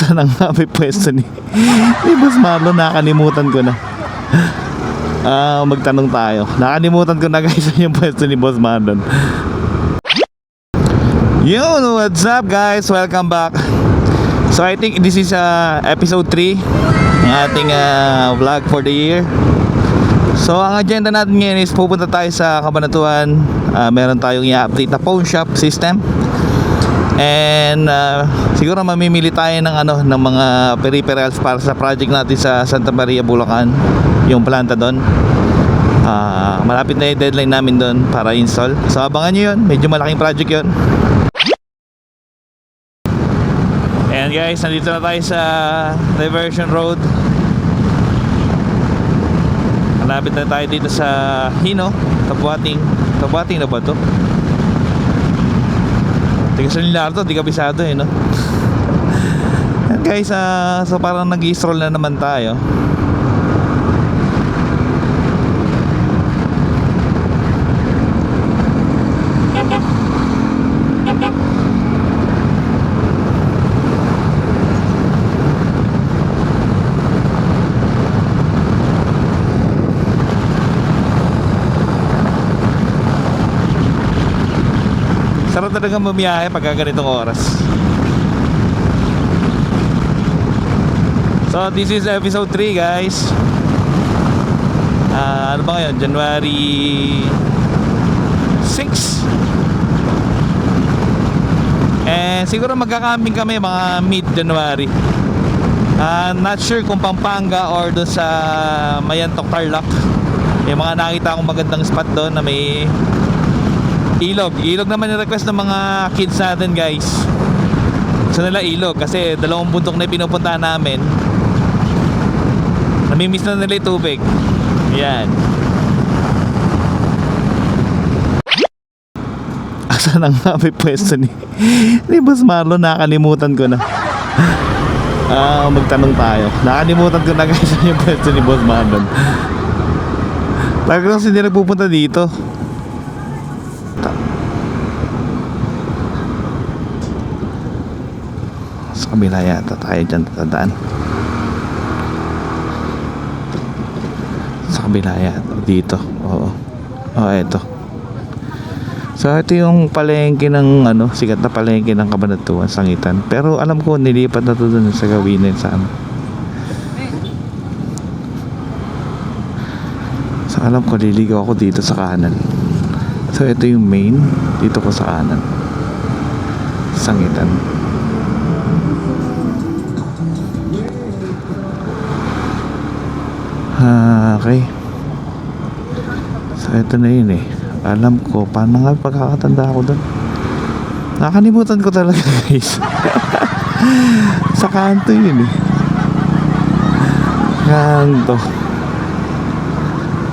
Asa na nga may pwesto ni Boss Marlon, nakalimutan ko na. Magtanong tayo. Nakalimutan ko na guys yung pwesto ni Boss Marlon. Yun, what's up guys? Welcome back. So I think this is episode 3 ng ating vlog for the year. So ang agenda natin ngayon is pupunta tayo sa Cabanatuan. Meron tayong i-update na phone shop system. And siguro mamimili tayo ng mga peripherals para sa project natin sa Santa Maria, Bulacan, yung planta doon. Malapit na yung deadline namin doon para install. So abangan nyo yun, medyo malaking project yun. And guys, nandito na tayo sa Diversion Road. Malapit na tayo dito sa Hino, Kabuating na ba to? Tiga sa Lilardo, di kabisado no? And guys, so parang nag-i-stroll na naman tayo. Sarap talaga bumiyahe pagka ganitong oras. So this is episode 3 guys. Ano ba ngayon? January 6. And siguro magkakambing kami mga mid-January. Not sure kung Pampanga or doon sa Mayantok, Tarlac. Yung mga nakita akong magandang spot doon na may ilog naman yung request ng mga kids natin guys. Gusto nila ilog kasi dalawang bundok na pinupuntahan namin. Namimiss na nila yung tubig. Yan. Asa na nga may pwesto ni Boss Marlon, nakalimutan ko na. Magtanong tayo. Nakalimutan ko na guys yung pwesto ni Boss Marlon. Talagang hindi nagpupunta dito. Sa kabila yata tayo dyan tatadaan. Sa kabila yata dito. Oo. Eto. So ito yung palengke ng sikat na palengke ng Cabanatuan, Sangitan. Pero alam ko nilipat na to dun sa Gawin sa So alam ko liligaw ako dito sa kanan. So ito yung main, dito ko sa kanan. Sangitan. Okay. So ito na yun Alam ko, paano nga pagkakatanda ako doon? Nakalimutan ko talaga guys. Sa kanto yun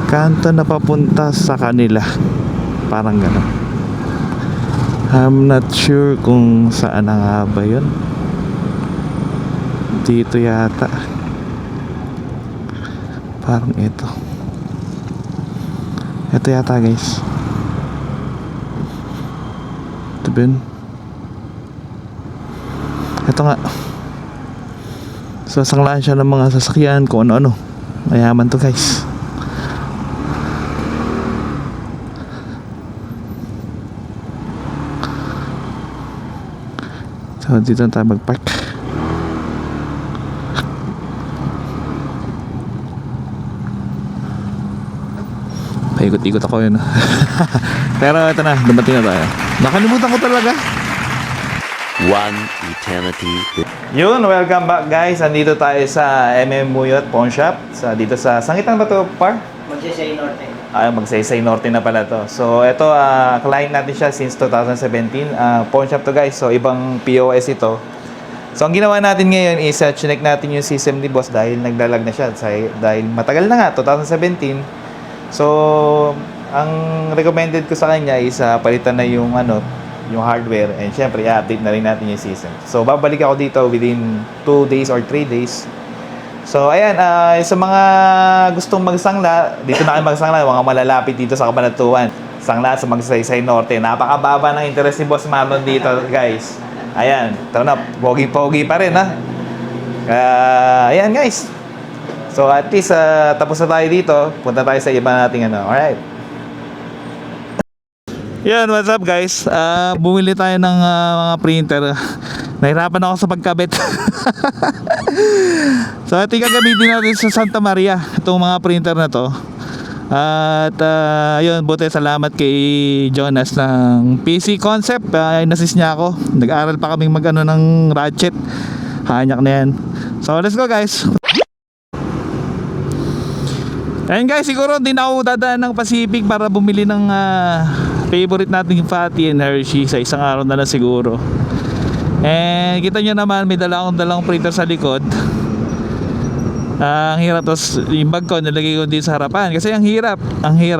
Kanto na papunta sa kanila. Parang gano'n. I'm not sure kung saan na nga ba yun. Dito yata. Parang ito yata guys. Ito ba yun? Ito nga. So sanglaan siya ng mga sasakyan, kung ano-ano. Mayaman to guys. So dito na tayo mag-park. Paikot-ikot ako yun. Pero ito na, dumating na tayo. Nakalimutan ko talaga. One eternity. Yun, welcome back guys. Andito tayo sa Muyot Pawn Shop. Dito sa Sangitan ba ito, Par? Magsaysay Norte. Magsaysay Norte na pala to. So ito, client natin siya since 2017. Pawn shop to guys. So ibang POS ito. So ang ginawa natin ngayon is chinek natin yung system ni boss dahil naglalag na siya. Dahil matagal na nga, 2017. So ang recommended ko sa kanya is palitan na yung hardware, and syempre i-update na rin natin yung system. So babalik ako dito within 2 days or 3 days. So ayan, sa mga gustong magsangla, dito na kayo magsangla, mga malalapit dito sa Cabanatuan. Sangla sa Magsaysay Norte. Napakababa ng interest ni Boss Marlon dito guys. Ayan, tara na, pogi-pogi pa rin ha. Ayan guys. So at least tapos na tayo dito. Punta tayo sa iba nating ano. Alright. Yan, what's up guys? Bumili tayo ng mga printer. Nahirapan ako sa pagkabit. So ito yung gagamitin natin sa Santa Maria. Itong mga printer na to. At yun, buti salamat kay Jonas ng PC Concept. Inassist niya ako. Nag-aral pa kaming mag-ano ng ratchet. Hanyak na yan. So let's go guys. Ayun guys, siguro hindi na ako dadaan ng Pacific para bumili ng favorite nating Fatty and Hershey sa isang araw na lang siguro. And kita nyo naman, may dalang printer sa likod. Ang hirap, tapos yung bag ko nilagay ko din sa harapan kasi ang hirap. Okay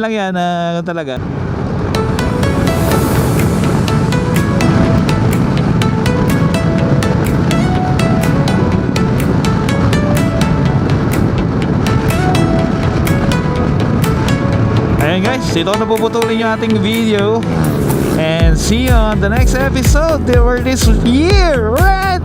lang yan, talaga. Ayan guys, dito na puputulin yung ating video. And see you on the next episode for this year. Right?